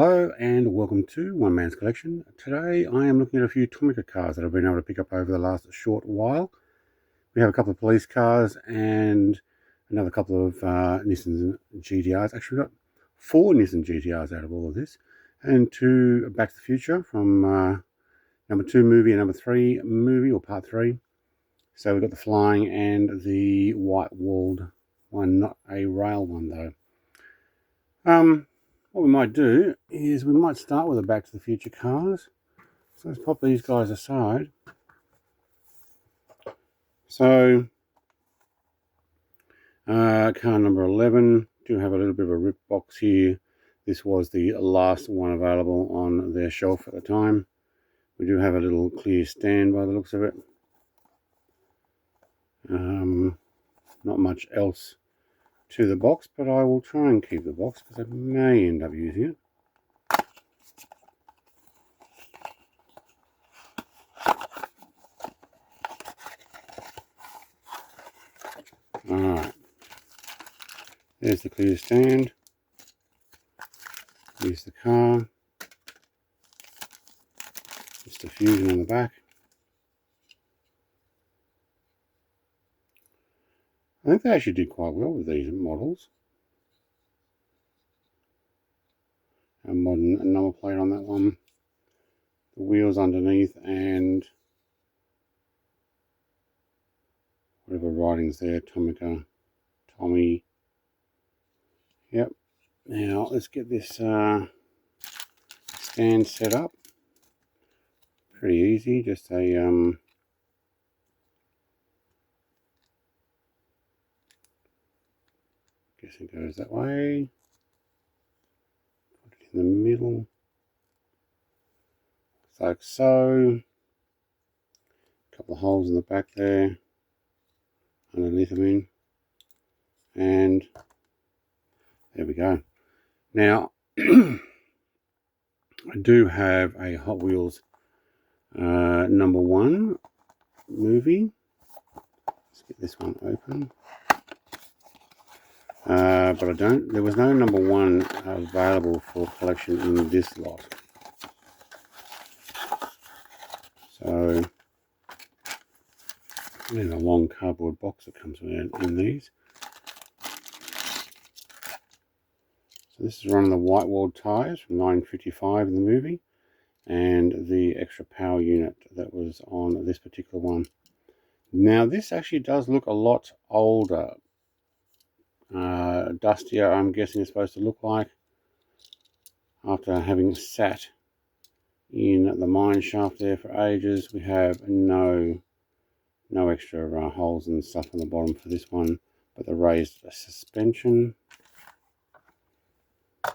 Hello and welcome to One Man's Collection. Today I am looking at a few Tomica cars that I've been able to pick up over the last short while. We have a couple of police cars and another couple of Nissan GT-Rs. Actually, we've got 4 Nissan GT-Rs out of all of this, and 2 Back to the Future from number 2 movie and number 3 movie, or part 3. So we've got the flying and the white walled one, not a rail one though. What we might do is we might start with the Back to the Future cars. So let's pop these guys aside. So car number 11, do have a little bit of a rip box here. This was the last one available on their shelf at the time. We do have a little clear stand by the looks of it. Not much else to the box, but I will try and keep the box because I may end up using it. Alright, there's the clear stand. Here's the car. Just a Fusion on the back. I think they actually did quite well with these models. A modern number plate on that one. The wheels underneath and whatever writing's there, Tomica, Tommy. Yep. Now let's get this stand set up. Pretty easy, just a guess it goes that way. Put it in the middle, like so. A couple of holes in the back there, underneath them in, and there we go. Now I do have a Hot Wheels number 1 movie. Let's get this one open. But I don't. There was no number 1 available for collection in this lot. So there's a long cardboard box that comes in these. So this is running the white walled tyres from 955 in the movie, and the extra power unit that was on this particular one. Now this actually does look a lot older, dustier. I'm guessing it's supposed to look like, after having sat in the mine shaft there for ages. We have no extra holes and stuff on the bottom for this one, but the raised suspension, as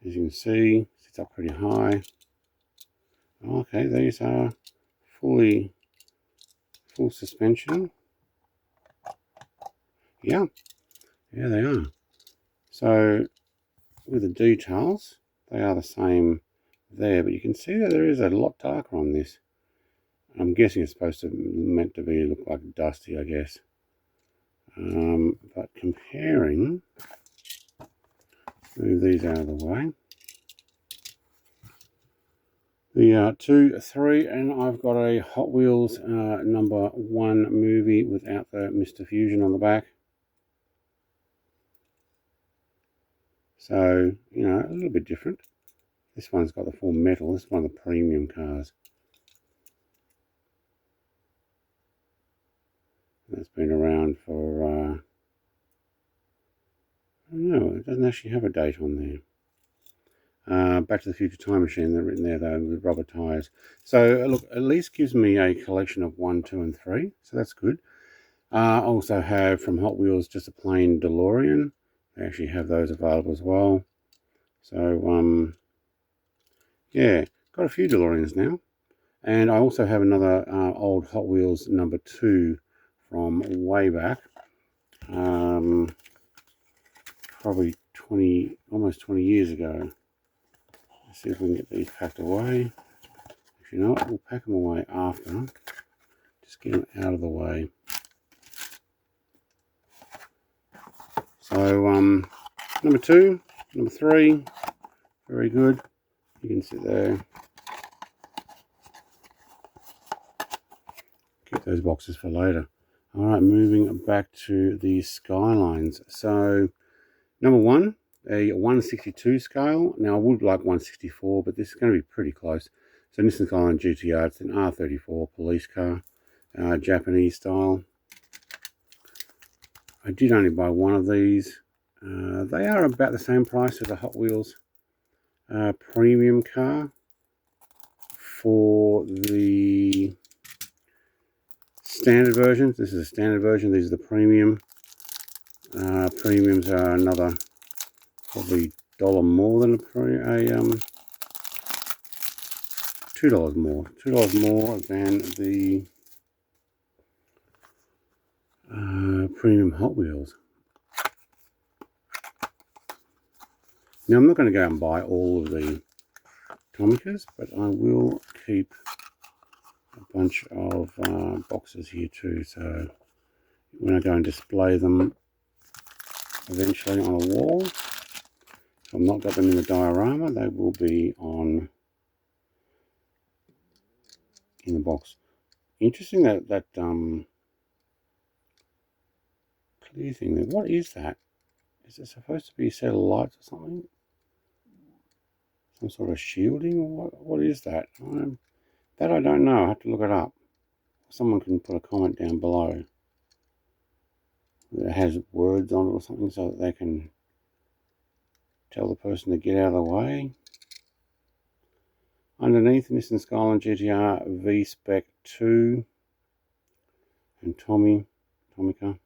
you can see, sits up pretty high. Okay, these are full suspension. Yeah, they are. So with the details, they are the same there, but you can see that there is a lot darker on this. I'm guessing it's meant to be look like dusty, I guess. But comparing, move these out of the way. The 2, 3, and I've got a Hot Wheels number 1 movie without the Mr. Fusion on the back. So, you know, a little bit different. This one's got the full metal. This is one of the premium cars. That's been around for, I don't know, it doesn't actually have a date on there. Back to the Future Time Machine, they're written there though, with rubber tyres. So look, at least gives me a collection of 1, 2 and 3, so that's good. I also have from Hot Wheels just a plain DeLorean. They actually have those available as well. So yeah, got a few DeLoreans now. And I also have another old Hot Wheels number 2 from way back, probably almost 20 years ago. Let's see if we can get these packed away. If you know what, we'll pack them away after. Just get them out of the way. So number 2, number 3, Very good. You can sit there. Keep those boxes for later. All right, moving back to the Skylines. So, number one, a 162 scale. Now, I would like 164, but this is going to be pretty close. So, Nissan Skyline GT-R, it's an R34 police car, Japanese style. I did only buy one of these. They are about the same price as a Hot Wheels premium car. For the standard versions, this is a standard version. These are the premium. Premiums are another probably $1 more than $2 more. $2 more than the premium Hot Wheels. Now I'm not going to go and buy all of the Tomicas, but I will keep a bunch of boxes here too. So when I go and display them eventually on a wall, if I've not got them in the diorama, they will be on in the box. Interesting that clear thing there. What is that? Is it supposed to be a set of lights or something? Some sort of shielding? What is that? That I don't know. I have to look it up. Someone can put a comment down below that has words on it or something so that they can tell the person to get out of the way. Underneath, Nissan Skyline GT-R V-Spec 2 and Tomica.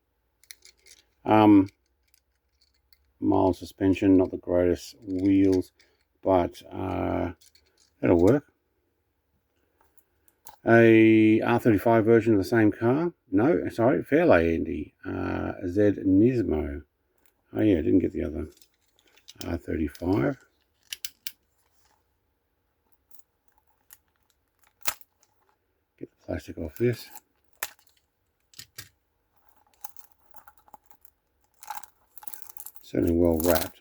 Mild suspension, not the greatest wheels, but that'll work. A R35 version of the same car. No, sorry, Fairlay Andy. Z Nismo. Oh yeah, I didn't get the other R35. Get the plastic off this. Certainly well wrapped.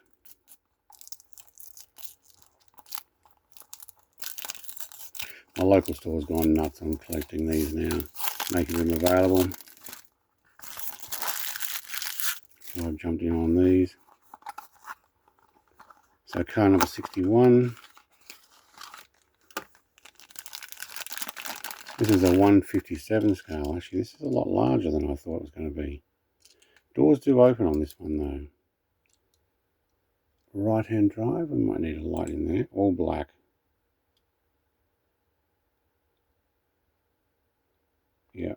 My local store's gone nuts on collecting these now, making them available. So I've jumped in on these. So car number 61. This is a 157 scale. Actually, this is a lot larger than I thought it was going to be. Doors do open on this one though. Right-hand drive. We might need a light in there. All black. Yeah.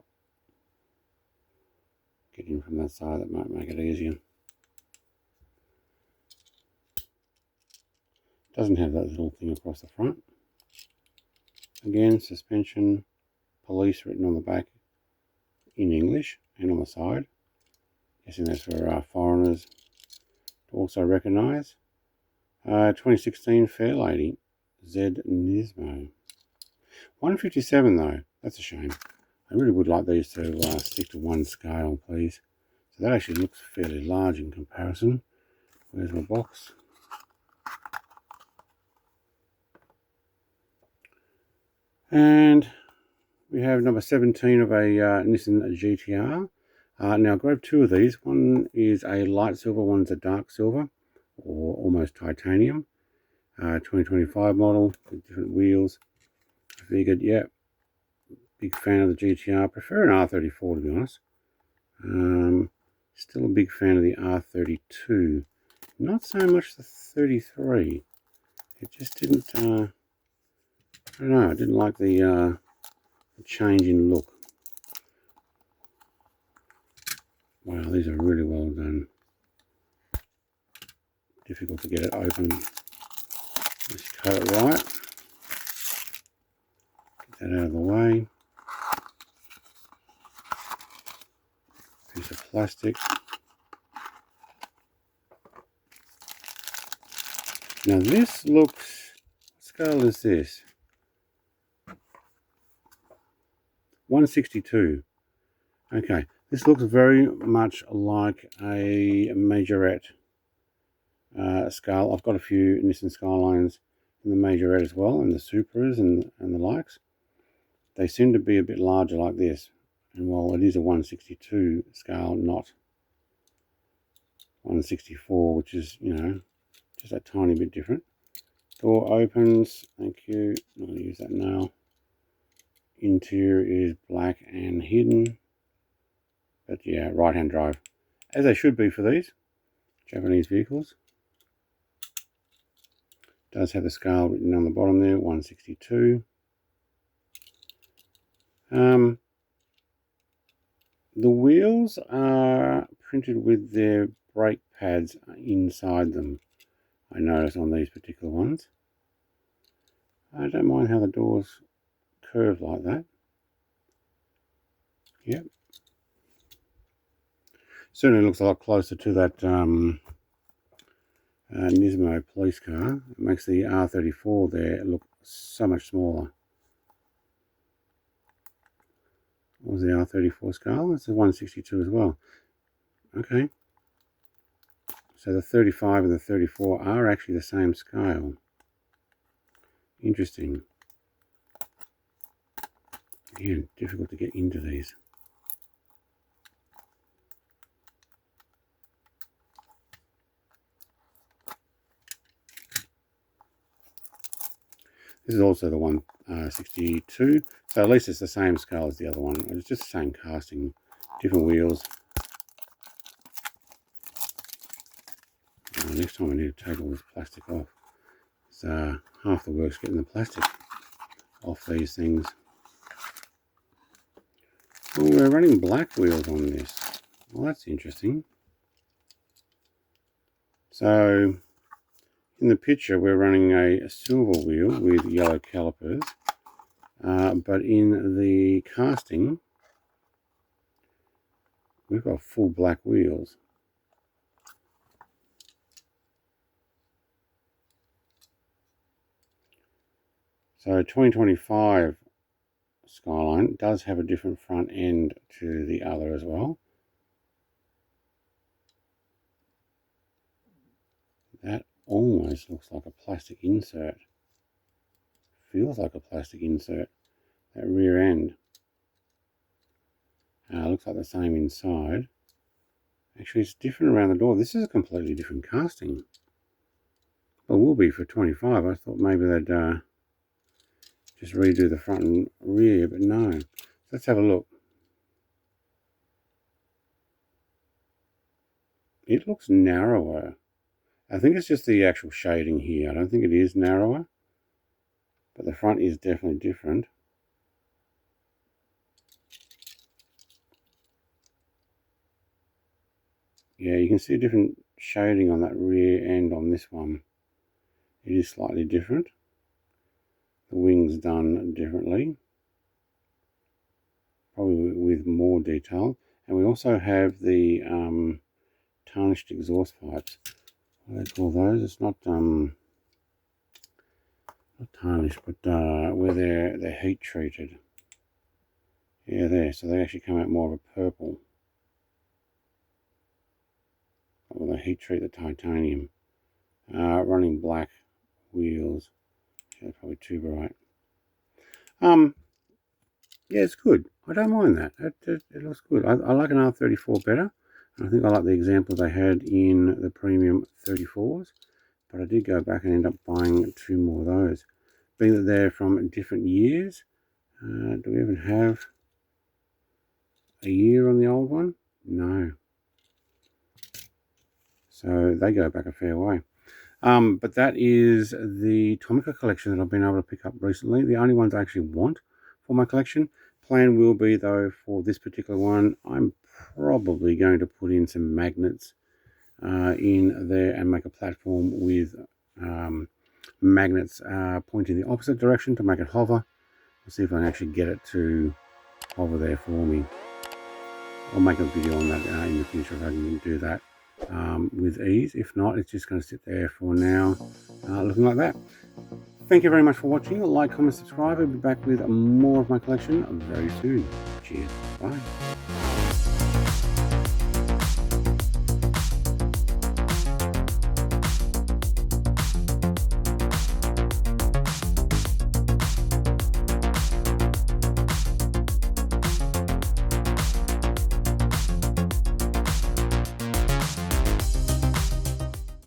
Get in from that side, that might make it easier. Doesn't have that little thing across the front. Again, suspension, police written on the back in English and on the side. Guessing that's for foreigners to also recognise. 2016 Fairlady Z Nismo. 157 though, that's a shame. I really would like these to stick to one scale, please. So that actually looks fairly large in comparison. Where's my box? And we have number 17 of a Nissan GT-R. Now I grabbed two of these. One is a light silver, one's a dark silver, or almost titanium. 2025 model with different wheels. I figured, yeah, big fan of the GT-R. Prefer an R34 to be honest. Still a big fan of the R32. Not so much the 33. It just didn't, I don't know, I didn't like the change in look. Wow, these are really well done. Difficult to get it open. Let's cut it right. Get that out of the way. Piece of plastic. Now this looks, what scale is this? 162. Okay, this looks very much like a majorette. scale. I've got a few Nissan Skylines in the majorette as well, and the Supras and the likes. They seem to be a bit larger like this. And while it is a 162 scale, not 164, which is, you know, just a tiny bit different. Door opens, thank you. I'm going to use that now. Interior is black and hidden. But yeah, right-hand drive. As they should be for these Japanese vehicles. Does have the scale written on the bottom there, 162. The wheels are printed with their brake pads inside them. I notice on these particular ones. I don't mind how the doors curve like that. Yep. Certainly looks a lot closer to that Nismo police car. It makes the R34 there look so much smaller. What was the R34 scale? It's a 162 as well. Okay. So the 35 and the 34 are actually the same scale. Interesting. Again, difficult to get into these. This is also the 162, so at least it's the same scale as the other one. It's just the same casting, different wheels. Next time I need to take all this plastic off. It's half the work's getting the plastic off these things. Oh, we're running black wheels on this. Well, that's interesting. So in the picture, we're running a silver wheel with yellow calipers, but in the casting, we've got full black wheels. So 2025 Skyline does have a different front end to the other as well. That almost looks like a plastic insert. Feels like a plastic insert. That rear end. Looks like the same inside. Actually, it's different around the door. This is a completely different casting. Well, it will be for 25. I thought maybe they'd just redo the front and rear, but no. Let's have a look. It looks narrower. I think it's just the actual shading here. I don't think it is narrower, but the front is definitely different. Yeah, you can see a different shading on that rear end on this one. It is slightly different. The wings done differently, probably with more detail. And we also have the tarnished exhaust pipes. What do they call those? It's not tarnished, but where they're heat treated. Yeah, there. So they actually come out more of a purple. Well, they heat treat the titanium. Running black wheels. Yeah, probably too bright. Yeah, it's good. I don't mind that. It looks good. I like an R34 better. I think I like the example they had in the premium 34s. But I did go back and end up buying 2 more of those. Being that they're from different years. Do we even have a year on the old one? No. So they go back a fair way. But that is the Tomica collection that I've been able to pick up recently. The only ones I actually want for my collection. Plan will be, though, for this particular one, I'm probably going to put in some magnets in there and make a platform with magnets pointing the opposite direction to make it hover. We'll see if I can actually get it to hover there for me. I'll make a video on that in the future if I can do that with ease. If not, it's just going to sit there for now, looking like that. Thank you very much for watching. Like, comment, subscribe. I'll be back with more of my collection very soon. Cheers. Bye.